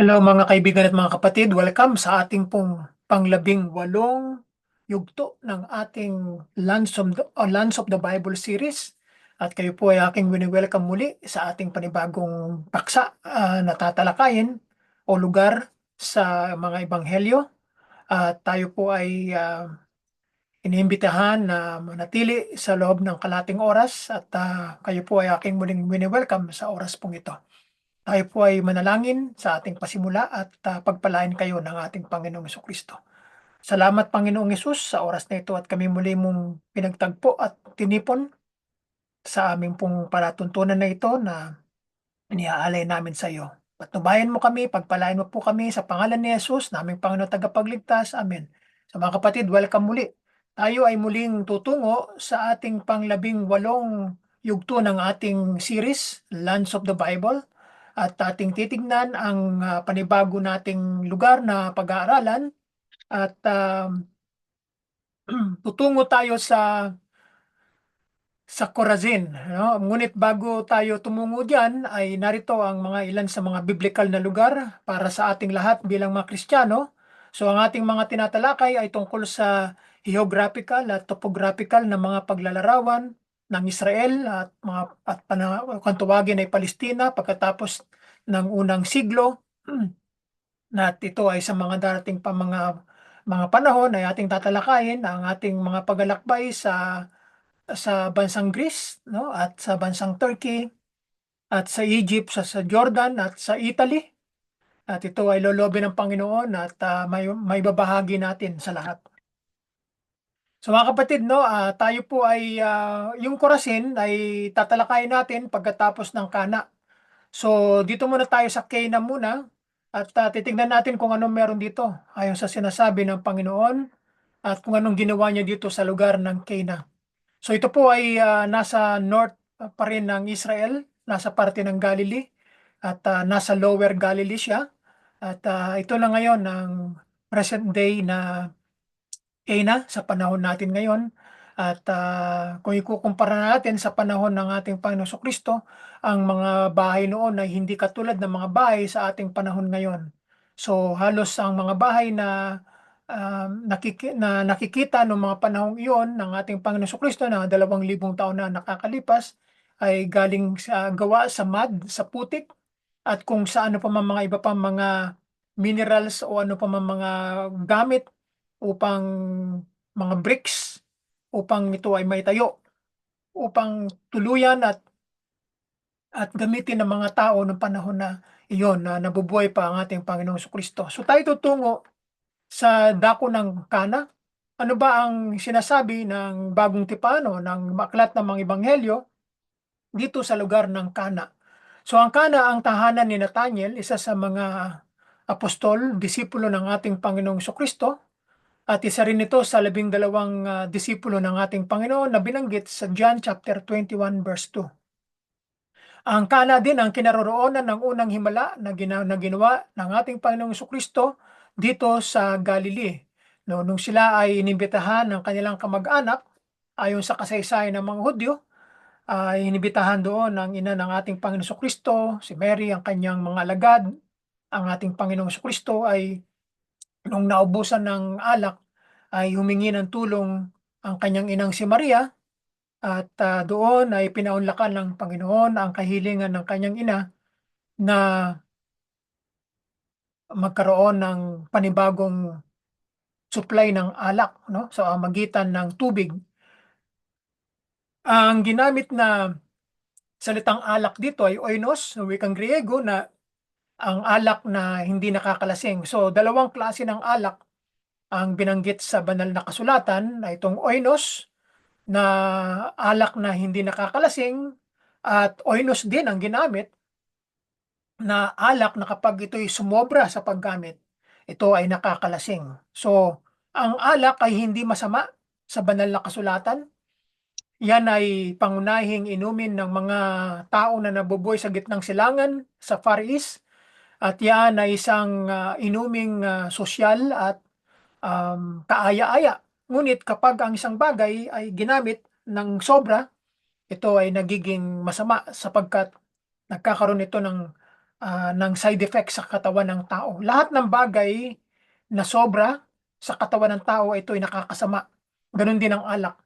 Hello mga kaibigan at mga kapatid, welcome sa ating pong panglabing-walong yugto ng ating Lands of the Bible series. At kayo po ay aking wini-welcome muli sa ating panibagong paksa na tatalakayin o lugar sa mga ebanghelyo. At tayo po ay iniimbitahan na manatili sa loob ng kalating oras at kayo po ay aking muling wini-welcome sa oras pong ito. Tayo po ay manalangin sa ating pasimula at pagpalain kayo ng ating Panginoong Kristo. Salamat Panginoong Hesus sa oras na ito at kami muli mong pinagtagpo at tinipon sa aming pong palatuntunan na ito na iniaalay namin sa iyo. Patnubayan mo kami, pagpalain mo po kami sa pangalan ni Jesus, naming Panginoon tagapagligtas. Amen. Sa mga kapatid, welcome muli. Tayo ay muling tutungo sa ating panglabing-walong yugto ng ating series, Lands of the Bible. At ating titignan ang panibago nating lugar na pag-aaralan at tutungo tayo sa Corazin, no? Ngunit bago tayo tumungo diyan ay narito ang mga ilan sa mga biblical na lugar para sa ating lahat bilang mga Kristiyano. So ang ating mga tinatalakay ay tungkol sa geographical at topographical na mga paglalarawan ng Israel kung tawagin ay Palestina pagkatapos ng unang siglo. Na ito ay sa mga darating pa mga panahon ay ating tatalakayin ang ating mga paglalakbay sa bansang Greece, no? At sa bansang Turkey, at sa Egypt, sa Jordan, at sa Italy. At ito ay lolobin ng Panginoon at may babahagi natin sa lahat. So mga kapatid, no, tayo po ay yung Corazin ay tatalakayin natin pagkatapos ng Kana. So dito muna tayo sa Cana muna at titingnan natin kung anong meron dito ayon sa sinasabi ng Panginoon at kung anong ginawa niya dito sa lugar ng Cana. So ito po ay nasa north pa rin ng Israel, nasa parte ng Galilee at nasa Lower Galilee siya. At ito na ngayon ang present day na Cana sa panahon natin ngayon. At kung ikukumpara natin sa panahon ng ating Panginoong Kristo, ang mga bahay noon ay hindi katulad ng mga bahay sa ating panahon ngayon. So halos ang mga bahay na nakikita noong mga panahong iyon ng ating Panginoong Kristo na 2,000 taon na nakakalipas ay galing sa gawa sa mud, sa putik at kung sa ano pa man mga iba pang mga minerals o ano pa man mga gamit upang mga bricks upang ito ay maitayo upang tuluyan at gamitin ng mga tao ng panahon na iyon na nabubuhay pa ang ating Panginoong Kristo. So tayo tutungo sa dako ng Kana. Ano ba ang sinasabi ng bagong tipano ng aklat ng mga ebanghelyo dito sa lugar ng Kana? So ang Kana ang tahanan ni Nathaniel, isa sa mga apostol, disipulo ng ating Panginoong Kristo. At isa rin ito sa 12 disipulo ng ating Panginoon na binanggit sa John chapter 21 verse 2. Ang Kana din ang kinaroroonan ng unang himala na ginawa ng ating Panginoong Kristo dito sa Galilee. No, nung sila ay inimbitahan ng kanilang kamag-anak, ayon sa kasaysayan ng mga Hudyo, ay inibitahan doon ng ina ng ating Panginoong Kristo, si Mary, ang kanyang mga alagad. Ang ating Panginoong Kristo ay nung naubusan ng alak, ay humingi ng tulong ang kanyang inang si Maria at doon ay pinaunlakan ng Panginoon ang kahilingan ng kanyang ina na magkaroon ng panibagong supply ng alak, no? Sa magitan ng tubig. Ang ginamit na salitang alak dito ay oinos, sa wikang Griego, na ang alak na hindi nakakalasing. So dalawang klase ng alak ang binanggit sa banal na kasulatan, na itong oinos na alak na hindi nakakalasing at oinos din ang ginamit na alak na kapag ito'y sumobra sa paggamit, ito ay nakakalasing. So, ang alak ay hindi masama sa banal na kasulatan. Yan ay pangunahing inumin ng mga tao na nabubuhay sa gitnang silangan sa Far East. At yan ay isang inuming sosyal at kaaya-aya. Ngunit kapag ang isang bagay ay ginamit ng sobra, ito ay nagiging masama sapagkat nagkakaroon ito ng ng side effect sa katawan ng tao. Lahat ng bagay na sobra sa katawan ng tao ito ay nakakasama. Ganoon din ang alak.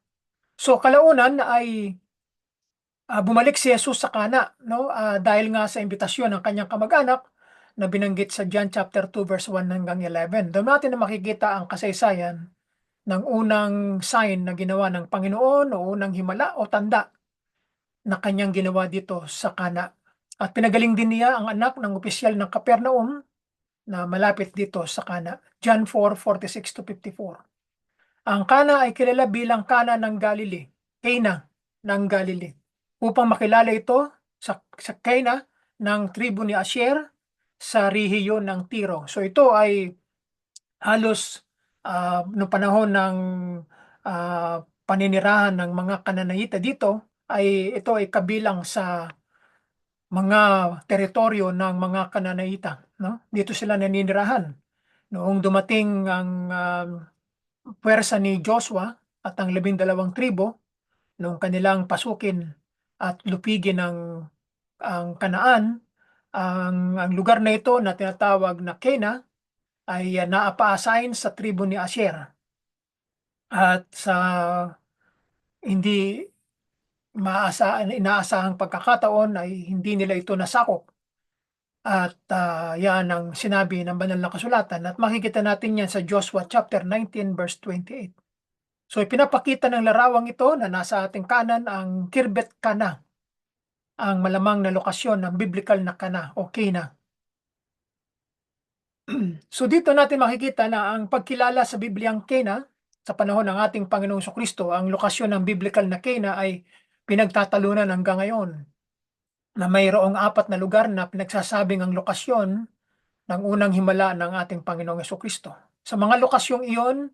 So kalaunan ay bumalik si Jesus sa Kana, no? Dahil nga sa imbitasyon ng kanyang kamag-anak na binanggit sa John chapter 2 verse 1 hanggang 11. Doon natin na makikita ang kasaysayan ng unang sign na ginawa ng Panginoon o unang himala o tanda na kanyang ginawa dito sa Kana. At pinagaling din niya ang anak ng opisyal ng Capernaum na malapit dito sa Kana. John 4:46 to 54. Ang Kana ay kilala bilang Kana ng Galilee, Cana ng Galilee. Upang makilala ito sa Cana ng tribu ni Asher sa rehiyon ng Tiro. So ito ay halos noong panahon ng paninirahan ng mga Kananayita dito ay ito ay kabilang sa mga teritoryo ng mga Kananayita, no? Dito sila naninirahan. Noong dumating ang puwersa ni Joshua at ang 12 tribo noong kanilang pasukin at lupigin ang Kanaan, ang lugar na ito na tinatawag na Cana ay naapa-assign sa tribo ni Asher. At sa hindi inaasahang pagkakataon ay hindi nila ito nasakop. At yan ang sinabi ng banal na kasulatan at makikita natin yan sa Joshua chapter 19 verse 28. So ipinapakita ng larawang ito na nasa ating kanan ang Kirbet Kana, ang malamang na lokasyon ng biblical na Kana o Cana. So dito natin makikita na ang pagkilala sa Bibliang Cana sa panahon ng ating Panginoong Kristo, ang lokasyon ng biblical na Cana ay pinagtatalunan hanggang ngayon na mayroong 4 na lugar na pinagsasabing ang lokasyon ng unang himala ng ating Panginoong Kristo. Sa mga lokasyong iyon,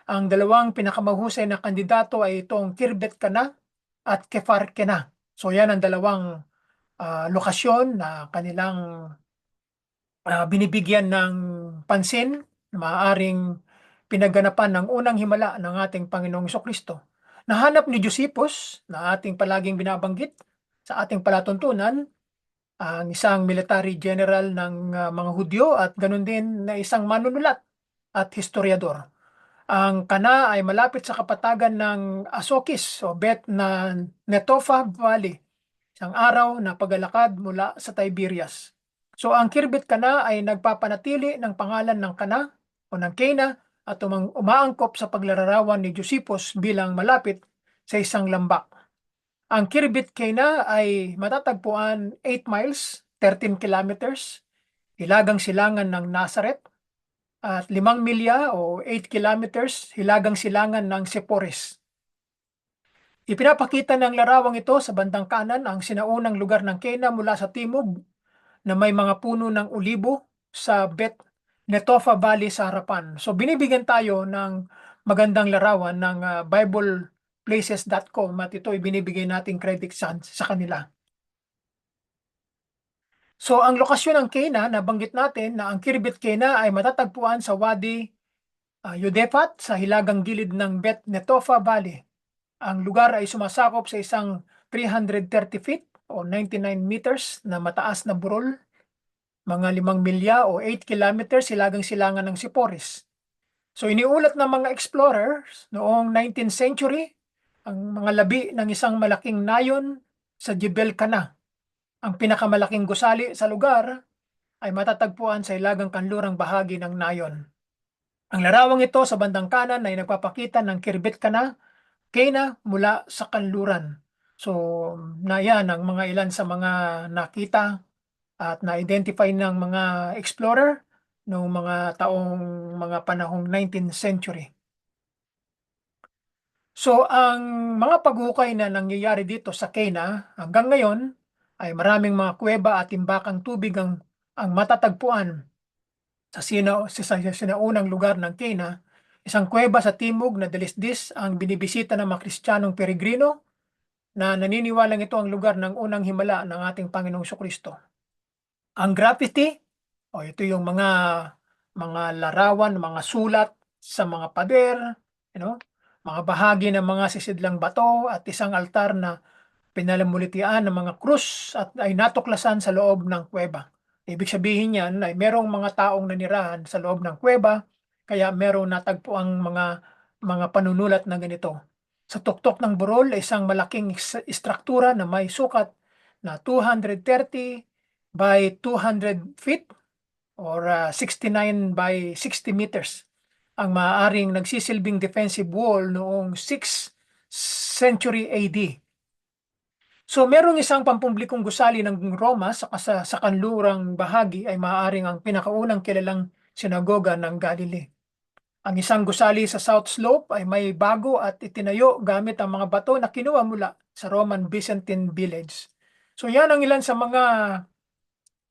ang dalawang pinakamahusay na kandidato ay itong Kirbet Kana at Kefar Kena. So yan ang dalawang lokasyon na kanilang binibigyan ng pansin na maaaring pinaganapan ng unang himala ng ating Panginoong Kristo. Nahanap ni Josephus na ating palaging binabanggit sa ating palatuntunan, ang isang military general ng mga Hudyo at ganun din na isang manunulat at historiador. Ang Kana ay malapit sa kapatagan ng Asokis o Bet na Netofa Valley, isang araw na paglalakad mula sa Tiberias. So ang Kirbet Kana ay nagpapanatili ng pangalan ng Kana o ng Cana at umaangkop sa paglalarawan ni Josephus bilang malapit sa isang lambak. Ang Kirbet Cana ay matatagpuan 8 miles, 13 kilometers, hilagang silangan ng Nazareth, at 5 milya o 8 kilometers, hilagang silangan ng Sepphoris. Ipinapakita ng larawang ito sa bandang kanan ang sinaunang lugar ng Cana mula sa timog na may mga puno ng olibo sa Bet Netofa Valley sa harapan. So binibigyan tayo ng magandang larawan ng BiblePlaces.com at ito ibinibigay nating credit sa kanila. So ang lokasyon ng Cana, nabanggit natin na ang Kirbet Cana ay matatagpuan sa Wadi Yudefat sa hilagang gilid ng Bet Netofa Valley. Ang lugar ay sumasakop sa isang 330 feet o 99 meters na mataas na burol, mga 5 milya o 8 kilometers hilagang silangan ng Sepphoris. So iniulat ng mga explorers noong 19th century ang mga labi ng isang malaking nayon sa Jebel Kana. Ang pinakamalaking gusali sa lugar ay matatagpuan sa hilagang kanlurang bahagi ng nayon. Ang larawang ito sa bandang kanan ay nagpapakita ng Kirbet Kana, Cana mula sa kanluran. So na yan ang mga ilan sa mga nakita at na-identify ng mga explorer noong mga panahong 19th century. So ang mga paghukay na nangyayari dito sa Cana hanggang ngayon ay maraming mga kuweba at timbakang tubig ang matatagpuan sa sinaunang lugar ng Cana. Isang kuweba sa timog na dalisdis ang binibisita ng mga Kristiyanong peregrino na naniniwalang ito ang lugar ng unang himala ng ating Panginoong Kristo. Ang graffiti, ito yung mga larawan, mga sulat sa mga pader, mga bahagi ng mga sisidlang bato at isang altar na pinalamulitian ng mga krus at ay natuklasan sa loob ng kuweba. Ibig sabihin niyan ay merong mga taong nanirahan sa loob ng kuweba, kaya merong natagpuang mga panunulat na ganito. Sa tuktok ng burol ay isang malaking istruktura na may sukat na 230 by 200 feet or 69 by 60 meters ang maaaring nagsisilbing defensive wall noong 6th century AD. So merong isang pampublikong gusali ng Roma sa kanlurang bahagi ay maaaring ang pinakaunang kilalang sinagoga ng Galilee. Ang isang gusali sa South Slope ay may bago at itinayo gamit ang mga bato na kinuha mula sa Roman Byzantine village. So yan ang ilan sa mga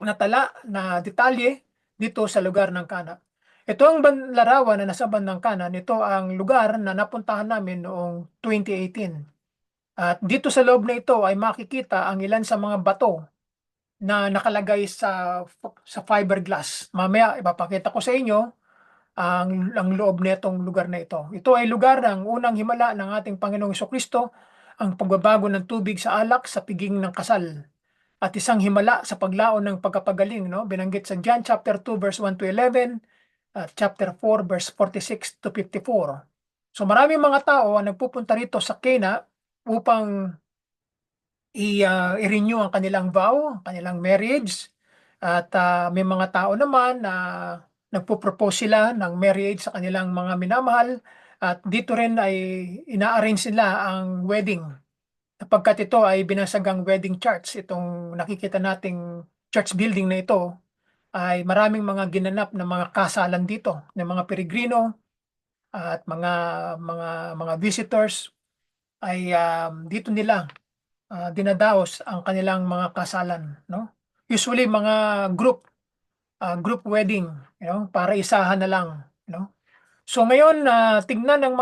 natala na detalye dito sa lugar ng Cana. Ito ang larawan na nasa bandang kanan. Ito ang lugar na napuntahan namin noong 2018. At dito sa loob na ito ay makikita ang ilan sa mga bato na nakalagay sa fiberglass. Mamaya ipapakita ko sa inyo ang loob nitong lugar na ito. Ito ay lugar ng unang himala ng ating Panginoong Jesucristo, ang pagbabago ng tubig sa alak sa piging ng kasal. At isang himala sa paglaon ng pagkapagaling, no? Binanggit sa John chapter 2 verse 1 to 11 at chapter 4 verse 46 to 54. So maraming mga tao ang nagpupunta rito sa Cana upang i-renew ang kanilang vow, ang kanilang marriage. At may mga tao naman na nagpo-propose sila ng marriage sa kanilang mga minamahal. At dito rin ay ina-arrange nila ang wedding. Sapagkat ito ay binasagang wedding church, itong nakikita nating church building na ito, ay maraming mga ginanap na mga kasalan dito, ng mga peregrino at mga visitors ay dito nila dinadaos ang kanilang mga kasalan, no? Usually mga group wedding, para isahan na lang, no? So ngayon tignan ng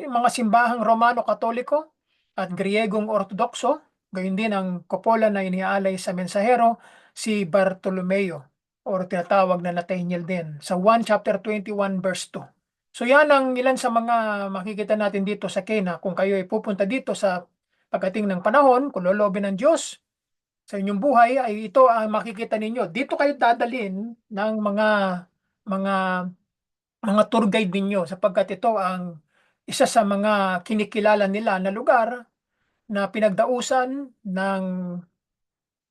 mga simbahang Romano Katoliko at Griegong Ortodokso, gayon din ang kopola na iniaalay sa mensahero si Bartolomeo or tinatawag na Nathaniel din sa 1 chapter 21 verse 2. So yan ang ilan sa mga makikita natin dito sa Cana kung kayo ay pupunta dito sa pagdating ng panahon, kung loloobin ng Diyos sa inyong buhay ay ito ang makikita ninyo. Dito kayo dadalhin ng mga mga tour guide ninyo sapagkat ito ang isa sa mga kinikilala nila na lugar na pinagdausan ng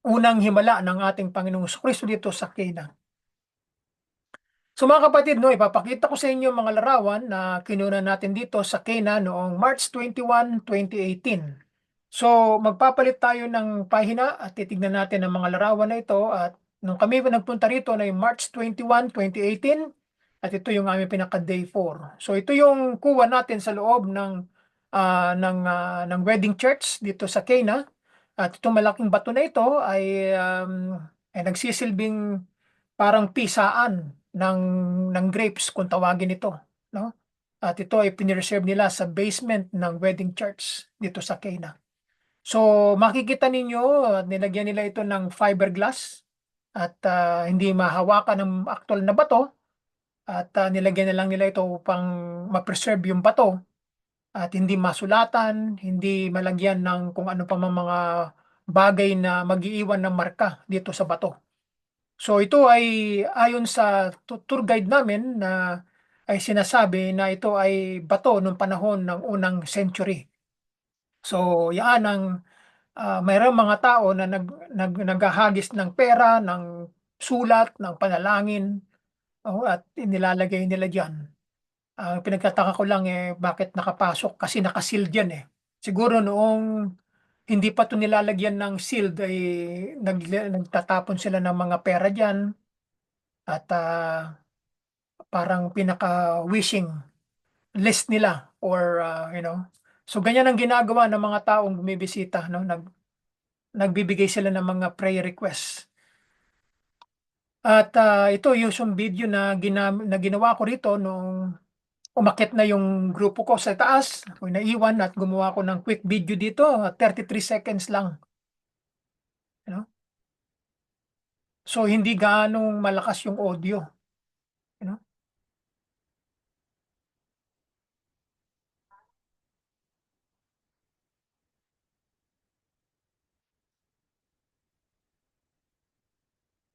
unang himala ng ating Panginoong Kristo dito sa Cana. So mga kapatid, no, ipapakita ko sa inyo mga larawan na kinuna natin dito sa Cana noong March 21, 2018. So magpapalit tayo ng pahina at titignan natin ang mga larawan na ito. At nung kami nagpunta rito na yung March 21, 2018, at ito yung aming pinaka day 4. So ito yung kuha natin sa loob ng wedding church dito sa Cana. At itong malaking bato na ito ay nagsisilbing parang pisaan ng grapes kung tawagin ito, no? At ito ay pinreserve nila sa basement ng wedding church dito sa Cana. So makikita ninyo, nilagyan nila ito ng fiberglass at hindi mahawakan ng actual na bato at nilagyan na lang nila ito upang ma-preserve yung bato at hindi masulatan, hindi malagyan ng kung ano pa mga bagay na mag-iiwan ng marka dito sa bato. So ito ay ayon sa tour guide namin na ay sinasabi na ito ay bato noong panahon ng unang century. So yan ang mayroong mga tao na naghahagis ng pera, ng sulat, ng panalangin, at inilalagay nila diyan. Ang pinagtataka ko lang bakit nakapasok kasi naka-sealed yan eh. Siguro noong hindi pa 'to nilalagyan ng sealed ay nagtatapon sila ng mga pera diyan at parang pinaka-wishing list nila or so ganyan ang ginagawa ng mga taong bumibisita, no? Nagbibigay sila ng mga prayer requests. At ito yung video na ginawa ko rito nung umakyat na yung grupo ko sa taas. Ako'y naiwan at gumawa ko ng quick video dito, 33 seconds lang. You know? So hindi gaanong malakas yung audio. You know?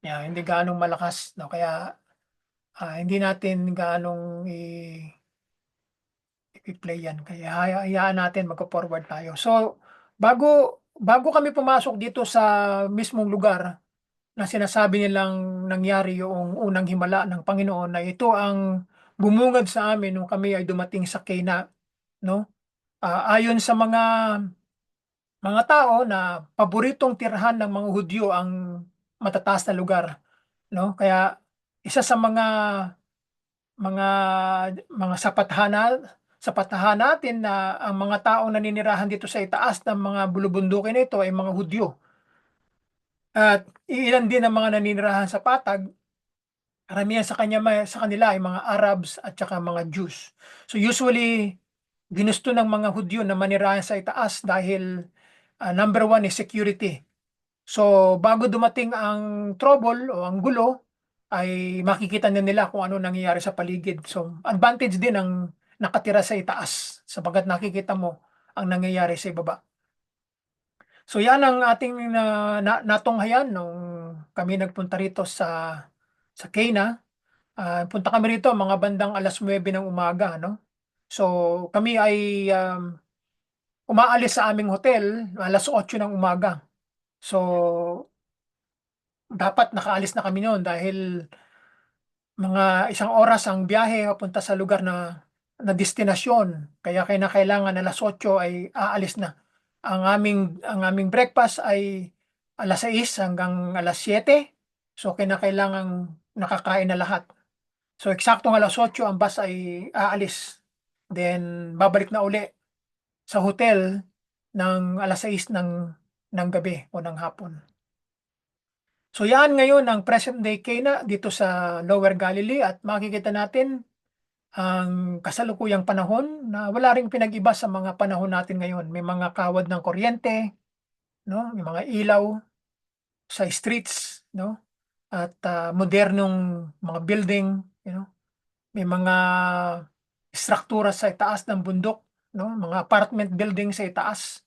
hindi gaanong malakas, no? Kaya hindi natin gaanong i-play yan. Kaya hayaan natin magko-forward tayo. So, bago kami pumasok dito sa mismong lugar na sinasabi nilang nangyari yung unang himala ng Panginoon, na ito ang bumungad sa amin nung kami ay dumating sa Cana, no? Ayon sa mga tao na paboritong tirahan ng mga Hudyo ang matataas na lugar, no? Kaya isa sa mga sapatahan natin na ang mga taong naninirahan dito sa itaas ng mga bulubundukin na ito ay mga Hudyo. At iilan din ang mga naninirahan sa patag, karamihan sa kanila ay mga Arabs at saka mga Jews. So usually ginusto ng mga Hudyo na manirahan sa itaas dahil number one is security. So, bago dumating ang trouble o ang gulo, ay makikita na nila kung ano nangyayari sa paligid. So, advantage din ang nakatira sa itaas sapagkat nakikita mo ang nangyayari sa ibaba. So, yan ang ating natunghayan nung kami nagpunta rito sa Cana. Punta kami rito mga bandang 9:00 ng umaga, no? So, kami ay umaalis sa aming hotel 8:00 ng umaga. So, dapat nakaalis na kami noon dahil mga 1 oras ang biyahe papunta sa lugar na destinasyon. Kaya kailangan 8:00 ay aalis na. Ang aming breakfast ay 6:00 hanggang 7:00. So kailangan nakakain na lahat. So eksaktong 8:00 ang bus ay aalis. Then babalik na uli sa hotel ng 6:00 ng gabi o ng hapon. So yan ngayon ang present day Cana dito sa Lower Galilee, at makikita natin ang kasalukuyang panahon na wala ring pinag-iba sa mga panahon natin ngayon. May mga kawad ng kuryente, no? May mga ilaw sa streets, no? At modernong mga building, you know? May mga struktura sa itaas ng bundok, no? Mga apartment building sa itaas.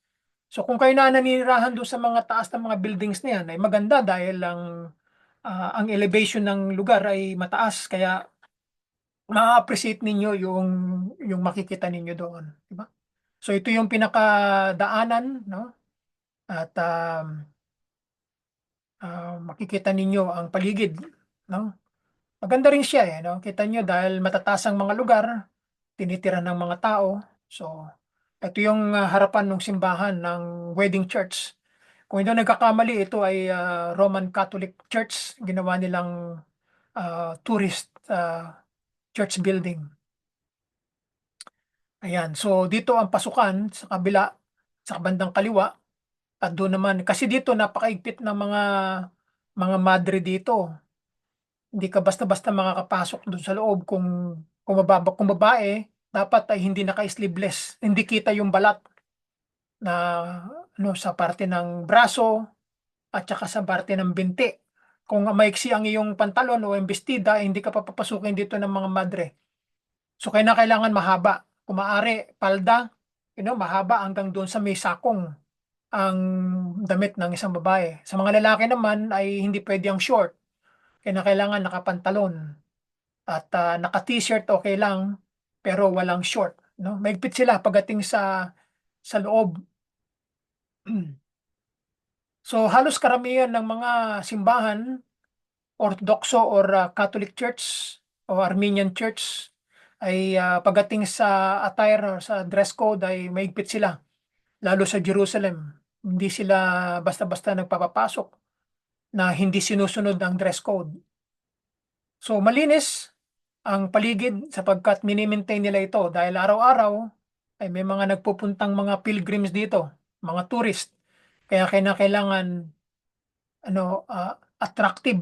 So kung kayo na naninirahan doon sa mga taas ng mga buildings na yan, ay maganda dahil ang elevation ng lugar ay mataas, kaya ma-appreciate ninyo yung makikita ninyo doon, di ba? So ito yung pinakadaanan, no? At makikita ninyo ang paligid, no? Maganda rin siya, no? Kita nyo dahil matataas ang mga lugar, tinitira ng mga tao. So ito yung harapan ng simbahan ng Wedding Church. Kung hindi ako nagkakamali, ito ay Roman Catholic Church. Ginawa nilang tourist church building. Ayan. So, dito ang pasukan sa kabila, sa bandang kaliwa. At doon naman, kasi dito napakaigpit ng mga madre dito. Hindi ka basta-basta makakapasok doon sa loob kung babae, dapat ay hindi naka-sleeveless. Hindi kita yung balat na sa parte ng braso at saka sa parte ng binti. Kung maiksi ang iyong pantalon o yung bestida, hindi ka papapasukin dito ng mga madre. So kailangan mahaba. Kung maaari, palda, mahaba hanggang doon sa may sakong ang damit ng isang babae. Sa mga lalaki naman ay hindi pwede ang short. Kailangan nakapantalon at naka-t-shirt okay lang pero walang short, no? Maigpit sila pagdating sa loob. So halos karamihan ng mga simbahan, Orthodoxo or Catholic Church o Armenian Church, ay pagdating sa attire or sa dress code ay maigpit sila, lalo sa Jerusalem. Hindi sila basta-basta nagpapapasok na hindi sinusunod ang dress code. So malinis ang paligid sapagkat mini-maintain nila ito dahil araw-araw ay may mga nagpupuntang mga pilgrims dito, mga tourist. Kaya kailangan attractive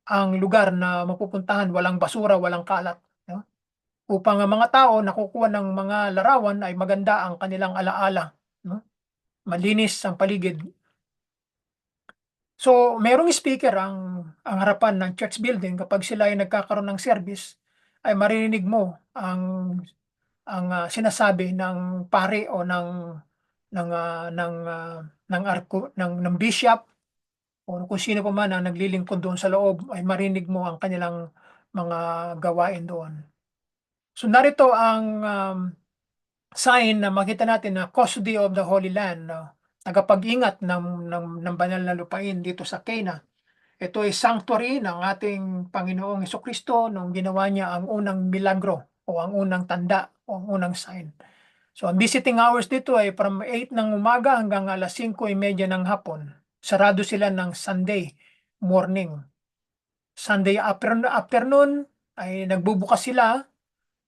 ang lugar na mapupuntahan, walang basura, walang kalat, no? Upang ang mga tao nakukuha ng mga larawan ay maganda ang kanilang alaala, no? Malinis ang paligid. So, merong speaker ang harapan ng church building. Kapag sila ay nagkakaroon ng service, ay maririnig mo ang sinasabi ng pare o ng bishop o kung sino pa man ang naglilingkod doon sa loob ay marinig mo ang kanilang mga gawain doon. So narito ang sign na makita natin na custody of the Holy Land, no? Tagapag-ingat ng banal na lupain dito sa Cana. Ito ay sanctuary ng ating Panginoong Hesukristo nung ginawa niya ang unang milagro o ang unang tanda o ang unang sign. So ang visiting hours dito ay from 8 ng umaga hanggang alas 5:30 ng hapon. Sarado sila ng Sunday morning. Sunday afternoon ay nagbubukas sila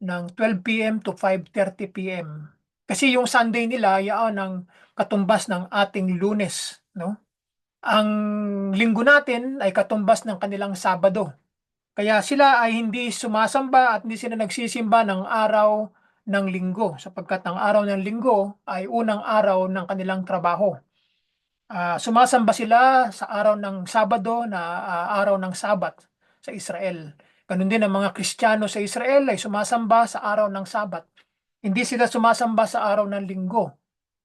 ng 12 p.m. to 5:30 p.m. Kasi yung Sunday nila, yan ang katumbas ng ating Lunes, no? Ang linggo natin ay katumbas ng kanilang Sabado. Kaya sila ay hindi sumasamba at hindi sila nagsisimba ng araw ng linggo sapagkat ang araw ng linggo ay unang araw ng kanilang trabaho. Sumasamba sila sa araw ng Sabado na araw ng Sabat sa Israel. Ganun din ang mga Kristiyano sa Israel ay sumasamba sa araw ng Sabat. Hindi sila sumasamba sa araw ng linggo.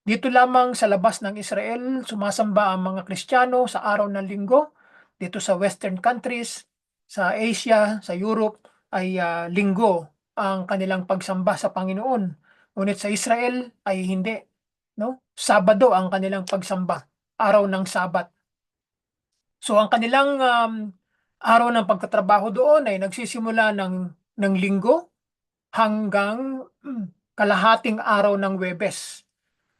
Dito lamang sa labas ng Israel, sumasamba ang mga Kristiyano sa araw ng linggo. Dito sa Western countries, sa Asia, sa Europe, ay linggo ang kanilang pagsamba sa Panginoon. Ngunit sa Israel ay hindi. No? Sabado ang kanilang pagsamba, araw ng Sabat. So ang kanilang araw ng pagtatrabaho doon ay nagsisimula ng linggo hanggang kalahating araw ng Webes.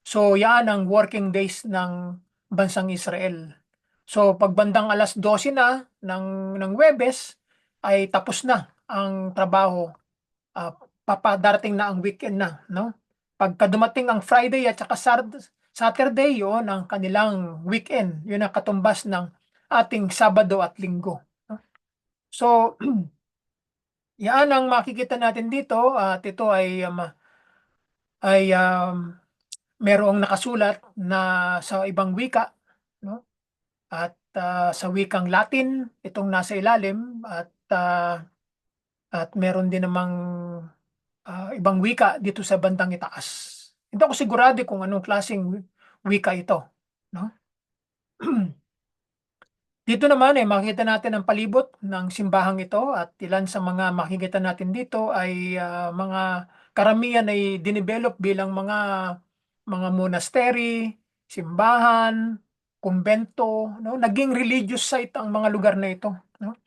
So, yan ang working days ng bansang Israel. So, pagbandang alas 12 na ng Webes, ay tapos na ang trabaho. Papadarating na ang weekend na, no? Pagka dumating ang Friday at saka Saturday, yon ang kanilang weekend. Yun ang katumbas ng ating Sabado at Linggo. No? So, yan ang makikita natin dito at ito ay merong nakasulat na sa ibang wika, no? At sa wikang Latin itong nasa ilalim at meron din namang ibang wika dito sa bandang itaas. Hindi ako sigurado kung anong klaseng wika ito, no? Dito naman ay makikita natin ang palibot ng simbahang ito at ilan sa mga makikita natin dito ay mga karamihan ay dinevelop bilang mga monastery, simbahan, kumbento, no? Naging religious site ang mga lugar na ito, no?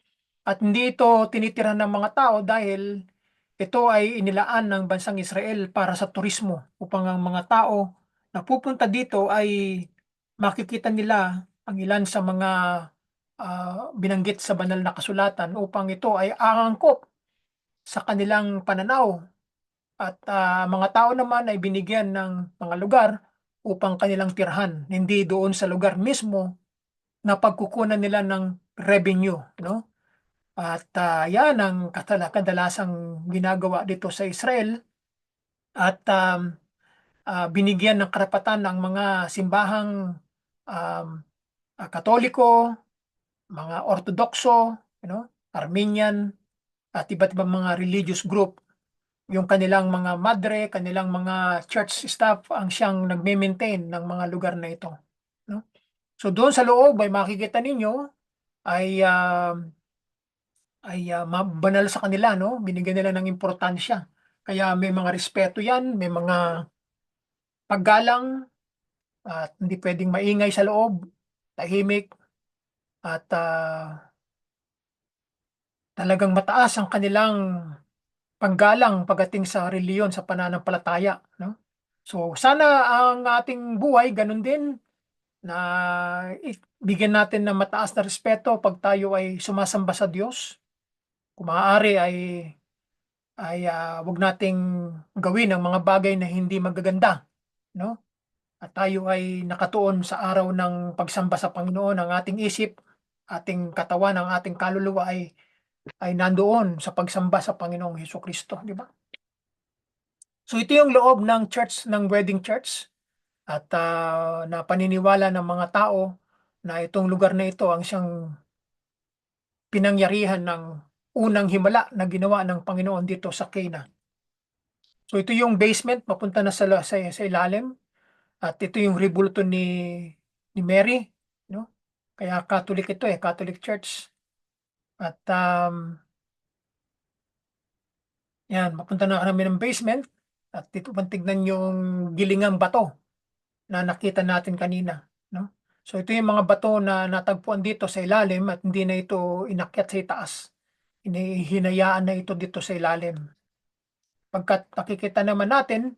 At hindi ito tinitirahan ng mga tao dahil ito ay inilaan ng bansang Israel para sa turismo upang ang mga tao na pupunta dito ay makikita nila ang ilan sa mga binanggit sa banal na kasulatan upang ito ay aangkop sa kanilang pananaw at mga tao naman ay binigyan ng mga lugar upang kanilang tirhan, hindi doon sa lugar mismo na pagkukunan nila ng revenue, no? At yan ang kadalasang ginagawa dito sa Israel at binigyan ng karapatan ng mga simbahang um, Katoliko, mga Ortodokso, Armenian, at iba't ibang mga religious group. Yung kanilang mga madre, kanilang mga church staff ang siyang nagme-maintain ng mga lugar na ito. No? So doon sa loob ay makikita ninyo ay banal sa kanila, no? Binigyan nila ng importansya. Kaya may mga respeto yan, may mga paggalang at hindi pwedeng maingay sa loob, tahimik at talagang mataas ang kanilang panggalang pagdating sa reliyon, sa pananampalataya, no? So sana ang ating buhay ganun din na bigyan natin ng mataas na respeto pag tayo ay sumasamba sa Diyos. Kung maaari ay wag nating gawin ang mga bagay na hindi magaganda, no? At tayo ay nakatuon sa araw ng pagsamba sa Panginoon, ang ating isip, ating katawan, ang ating kaluluwa ay nandoon sa pagsamba sa Panginoong Hesukristo, di ba? So ito yung loob ng church, ng wedding church at na paniniwala ng mga tao na itong lugar na ito ang siyang pinangyarihan ng unang himala na ginawa ng Panginoon dito sa Cana. So ito yung basement papunta na sa ilalim at ito yung rebulto ni Mary, no? Kaya Catholic ito, Catholic Church. At, 'yan papunta na kami ng basement at dito pang tignan yung gilingang bato na nakita natin kanina, 'no? So ito yung mga bato na natagpuan dito sa ilalim at hindi na ito inakyat sa itaas. Hinayaan na ito dito sa ilalim. Pagkat nakikita naman natin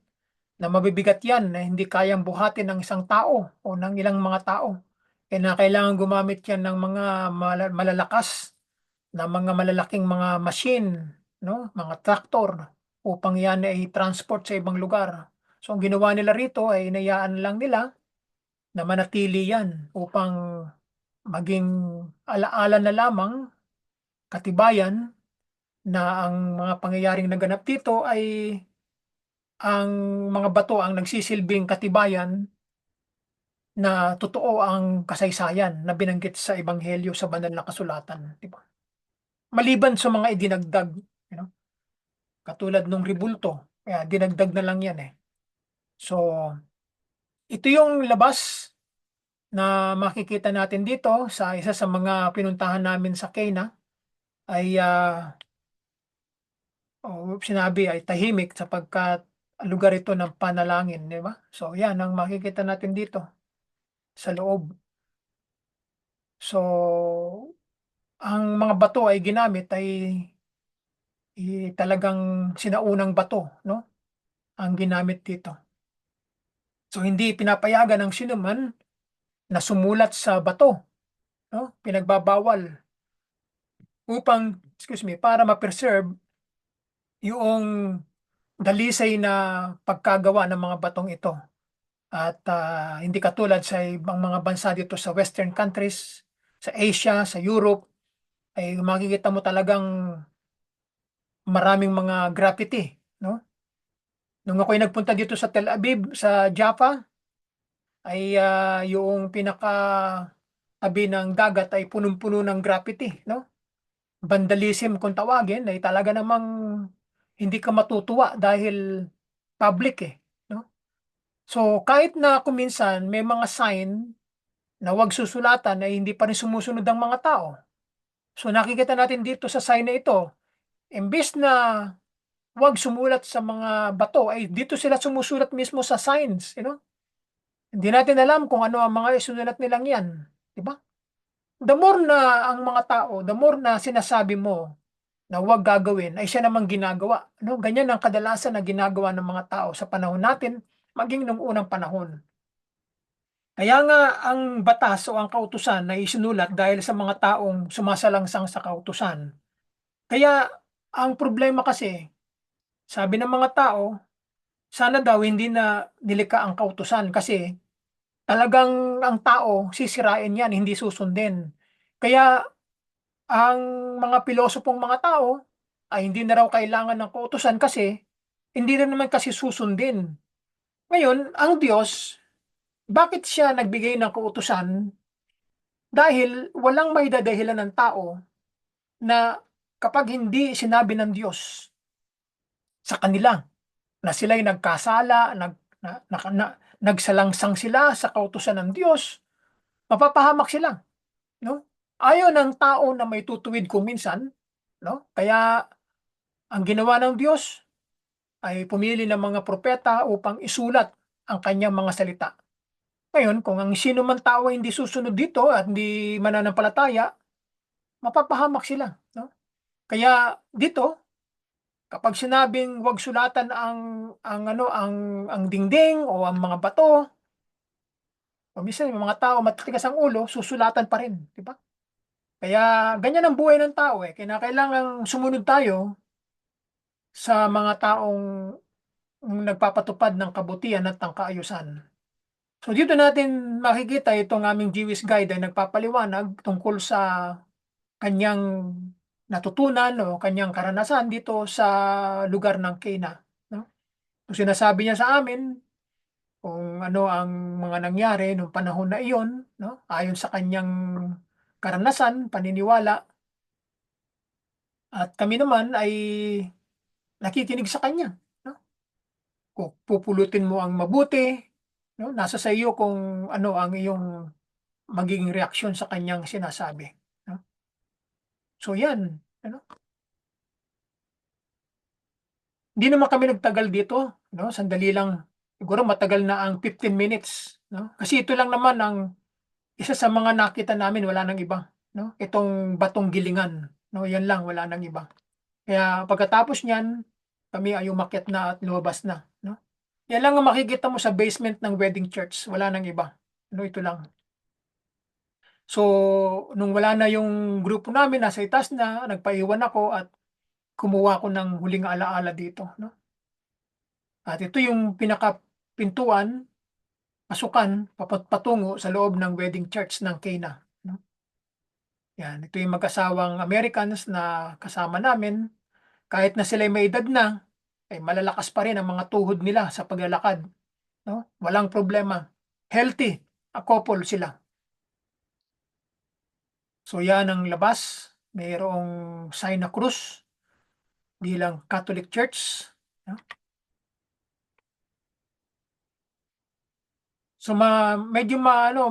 na mabibigat 'yan na hindi kayang buhatin ng isang tao o ng ilang mga tao. Kailangan gumamit 'yan ng mga malalakas na mga malalaking mga machine, 'no, mga traktor upang 'yan ay transport sa ibang lugar. So ang ginawa nila rito ay hinayaan lang nila na manatili 'yan upang maging ala-ala na lamang, katibayan na ang mga pangyayaring naganap dito ay ang mga bato ang nagsisilbing katibayan na totoo ang kasaysayan na binanggit sa ebanghelyo sa banal na kasulatan, 'di ba? Maliban sa mga idinagdag, you know, katulad nung rebulto, kaya dinagdag na lang 'yan, eh. So, ito yung labas na makikita natin dito sa isa sa mga pinuntahan namin sa Cana ay, sinabi ay tahimik sapagkat lugar ito ng panalangin, 'di ba? So, 'yan ang makikita natin dito sa loob. So, ang mga bato ay ginamit ay, talagang sinaunang bato, 'no, ang ginamit dito. So, hindi pinapayagan ng sinuman na sumulat sa bato, 'no, pinagbabawal para ma-preserve yoong dalisay na pagkagawa ng mga batong ito. At, hindi katulad sa ibang mga bansa dito sa western countries, sa Asia, sa Europe, ay makikita mo talagang maraming mga graffiti, 'no? Nung ako'y nagpunta dito sa Tel Aviv, sa Jaffa, ay, yoong pinakatabi ng dagat ay punong-puno ng graffiti, 'no? Vandalism kung tawagin ay talaga namang hindi ka matutuwa dahil public, 'no? So, kahit na kung minsan may mga sign na 'wag susulatan ay hindi pa rin sumusunod ang mga tao. So, nakikita natin dito sa sign na ito, imbes na 'wag sumulat sa mga bato ay dito sila sumusulat mismo sa signs, Hindi natin alam kung ano ang mga isinulat nilang 'yan, 'di ba? The more na ang mga tao, the more na sinasabi mo na huwag gagawin, ay siya namang ginagawa, 'no? Ganyan ang kadalasan na ginagawa ng mga tao sa panahon natin, maging nung unang panahon. Kaya nga ang batas o ang kautusan ay isinulat dahil sa mga taong sumasalangsang sa kautusan. Kaya ang problema kasi, sabi ng mga tao, sana daw hindi na nilikha ang kautusan kasi talagang ang tao sisirain 'yan, hindi susundin. Kaya ang mga pilosopong mga tao ay hindi na raw kailangan ng kautusan kasi hindi rin naman kasi susundin. Ngayon, ang Diyos, bakit siya nagbigay ng kautusan? Dahil walang maidadahilan ng tao na kapag hindi sinabi ng Diyos sa kanila na sila'y nagkasala, nagsalangsang sila sa kautusan ng Diyos, mapapahamak sila, 'no? Ayaw ng tao na may tutuwid kung minsan, 'no? Kaya ang ginawa ng Diyos ay pumili ng mga propeta upang isulat ang kanyang mga salita. Ngayon, kung ang sino man tao ay hindi susunod dito at hindi mananampalataya, mapapahamak sila, 'no? Kaya dito, kapag sinabing 'wag sulatan ang dingding o ang mga bato, o minsan yung mga tao matitigas ang ulo, susulatan pa rin, 'di ba? Kaya ganyan ang buhay ng tao, kinakailangang sumunod tayo sa mga taong nagpapatupad ng kabutihan at ng kaayusan. So dito natin makikita itong aming Jewish guide ay nagpapaliwanag tungkol sa kanyang natutunan o kanyang karanasan dito sa lugar ng Cana, 'no? So sinasabi niya sa amin kung ano ang mga nangyari nung panahon na iyon, 'no, ayon sa kanyang karanasan, paniniwala, at kami naman ay nakikinig sa kanya, 'no? Kung pupulutin mo ang mabuti, 'no, nasa sa iyo kung ano ang iyong magiging reaksyon sa kanyang sinasabi, 'no? So 'yan, ano, hindi naman kami nagtagal dito, 'no, sandali lang. Siguro matagal na ang 15 minutes, 'no? Kasi ito lang naman ang isa sa mga nakita namin, wala ng iba, 'no? Itong batong gilingan, 'no, 'yan lang, wala ng iba. Kaya pagkatapos niyan, kami ay umakyat na at lumabas na, 'no? 'Yan lang ang makikita mo sa basement ng wedding church, wala ng iba, ano, ito lang. So, nung wala na yung grupo namin, nasa itaas na, nagpaiwan ako at kumuha ako ng huling ala-ala dito, 'no? At ito yung pinakapintuan, pasukan, patungo sa loob ng wedding church ng Cana, 'no? 'Yan, ito yung mag-asawang Americans na kasama namin. Kahit na sila'y may edad na, ay malalakas pa rin ang mga tuhod nila sa paglalakad, 'no? Walang problema. Healthy, a couple sila. So 'yan ang labas, mayroong sign na krus bilang Catholic Church, 'no? So medyo maano,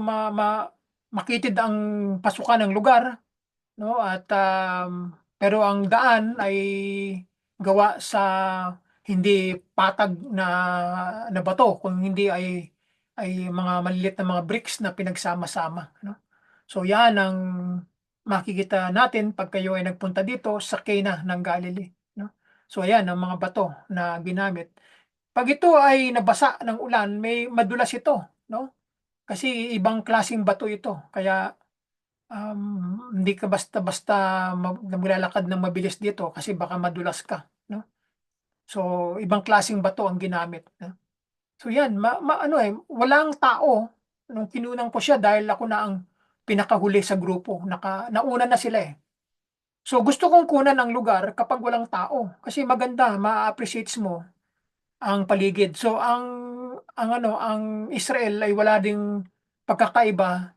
makitid ang pasukan ng lugar, 'no, at, pero ang daan ay gawa sa hindi patag na bato, kung hindi ay mga maliliit na mga bricks na pinagsama-sama, 'no. So 'yan ang makikita natin 'pag kayo ay nagpunta dito sa Cana ng Galilee, 'no. So ayan ang mga bato na ginamit. 'Pag ito ay nabasa ng ulan, may madulas ito, 'no, kasi ibang klaseng bato ito kaya, hindi ka basta-basta maglalakad ng mabilis dito kasi baka madulas ka, 'no. So, ibang klaseng bato ang ginamit, 'no. So 'yan, ano, walang tao nung kinunan ko siya dahil ako na ang pinakahuli sa grupo, nauna na sila, eh. So, gusto kong kunan ang lugar kapag walang tao kasi maganda, maa-appreciates mo ang paligid. So, ang Israel ay wala ding pagkakaiba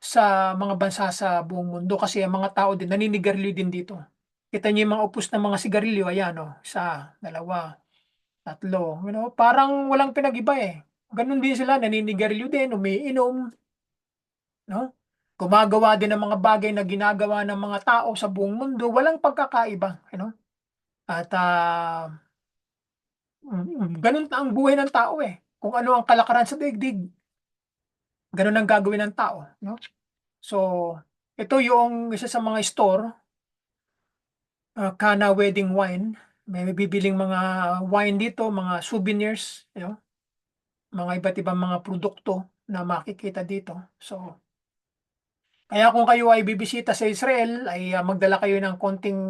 sa mga bansa sa buong mundo kasi ang mga tao din naninigarilyo din dito. Kita niyo yung mga upos na mga sigarilyo, ayan, oh, 1, 2, 3, parang walang pinag-iba, eh. Gano'n din sila, naninigarilyo din, umiinom, 'no? Gumagawa din ng mga bagay na ginagawa ng mga tao sa buong mundo, walang pagkakaiba, at, gano'n ang buhay ng tao, eh. Kung ano ang kalakaran sa daigdig, gano'n ang gagawin ng tao, 'no? So, ito yung isa sa mga store, Cana Wedding Wine. May bibiling mga wine dito, mga souvenirs, mga iba't ibang mga produkto na makikita dito. So, kaya kung kayo ay bibisita sa Israel ay, magdala kayo ng konting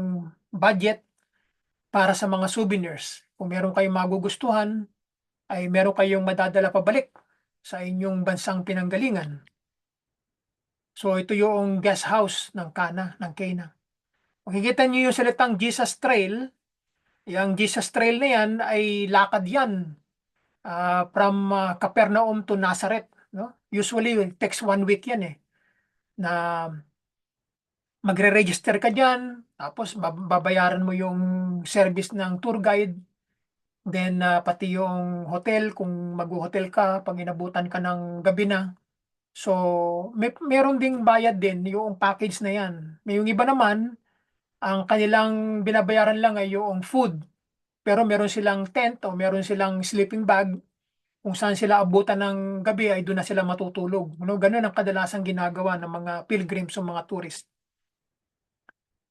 budget para sa mga souvenirs. Kung meron kayong magugustuhan, ay meron kayong madadala pabalik sa inyong bansang pinanggalingan. So, ito yung guest house ng Cana. Makikita niyo yung salitang Jesus Trail. Yang Jesus Trail na yan ay lakad yan, from, Capernaum to Nazareth, 'no? Usually it takes 1 week yan, eh, na magre-register ka diyan, tapos babayaran mo yung service ng tour guide, then, pati yung hotel kung magho-hotel ka 'pag inabutan ka ng gabi na. So, meron ding bayad din yung package na yan. May yung iba naman, ang kanilang binabayaran lang ay yung food, pero meron silang tent o meron silang sleeping bag kung saan sila abutan ng gabi ay dun na sila matutulog, 'no? Gano'n ang kadalasang ginagawa ng mga pilgrims o mga tourist.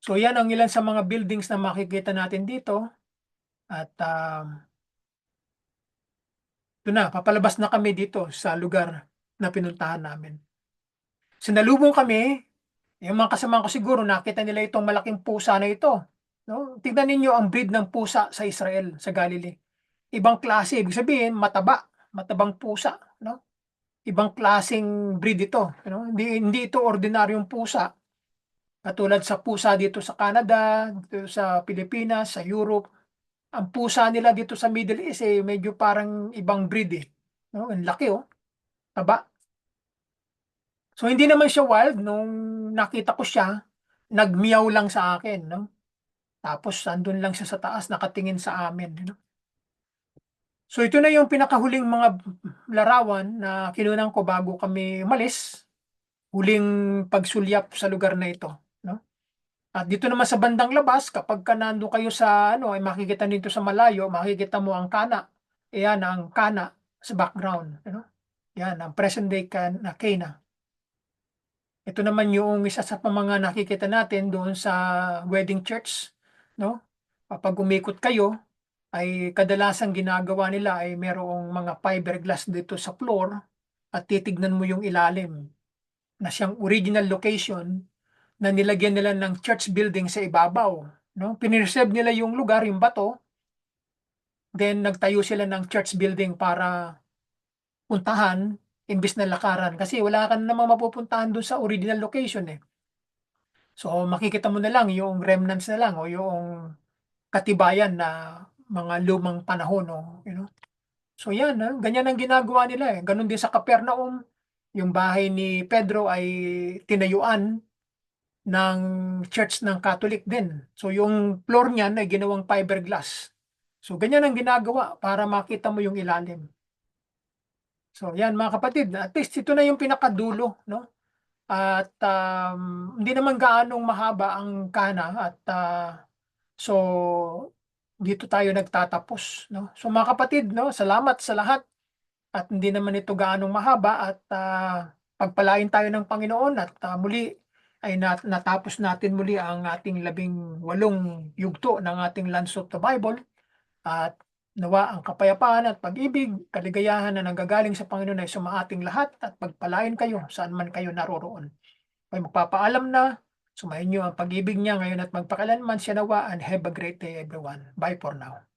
So 'yan ang ilan sa mga buildings na makikita natin dito at, ito na, papalabas na kami dito sa lugar na pinuntahan namin. Sinalubong kami, yung mga kasamahan ko siguro nakita nila itong malaking pusa na ito, 'no? Tignan ninyo ang breed ng pusa sa Israel, sa Galilee. Ibang klase, ibig sabihin matabang pusa, 'no? Ibang klaseng breed ito, Hindi hindi ito ordinaryong pusa, katulad sa pusa dito sa Canada, dito sa Pilipinas, sa Europe. Ang pusa nila dito sa Middle East, medyo parang ibang breed, 'no? Ang laki, oh, taba. So, hindi naman siya wild nung nakita ko siya, nag-meow lang sa akin, 'no? Tapos andun lang siya sa taas nakatingin sa amin, So, ito na yung pinakahuling mga larawan na kinunan ko bago kami umalis. huling pagsulyap sa lugar na ito, no? At dito naman sa bandang labas, kapag ka nando kayo sa ano, ay makikita dito sa malayo, makikita mo ang Kana. Iyan ang Kana sa background, ano? Yan ang present day na Cana. Ito naman yung isa sa mga nakikita natin doon sa wedding church, no? Kapag umikot kayo, ay kadalasang ginagawa nila ay merong mga fiberglass dito sa floor at titignan mo yung ilalim na siyang original location na nilagyan nila ng church building sa ibabaw, no? Pinreserve nila yung lugar, yung bato, then nagtayo sila ng church building para puntahan imbis na lakaran kasi wala ka namang mapupuntahan doon sa original location eh. So makikita mo na lang yung remnants na lang o yung katibayan na mga lumang panahon o So yan, ganyan ang ginagawa nila eh. Ganun din sa Capernaum, yung bahay ni Pedro ay tinayuan ng Church ng Catholic din. So yung floor niyan ay ginawang fiberglass. So ganyan ang ginagawa para makita mo yung ilalim. So yan mga kapatid, at least ito na yung pinakadulo, no? At hindi naman gaanong mahaba ang kana at so dito tayo nagtatapos, no? So mga kapatid, no, salamat sa lahat at hindi naman ito gaanong mahaba at pagpalain tayo ng Panginoon at muli ay natapos natin muli ang ating 18 yugto ng ating Lands of the Bible at nawa ang kapayapaan at pag-ibig, kaligayahan na nanggagaling sa Panginoon ay sumaating lahat at pagpalain kayo saan man kayo naroroon. May magpapaalam na, sumayin niyo ang pag-ibig niya ngayon at magpakailanman siya nawa and have a great day everyone. Bye for now.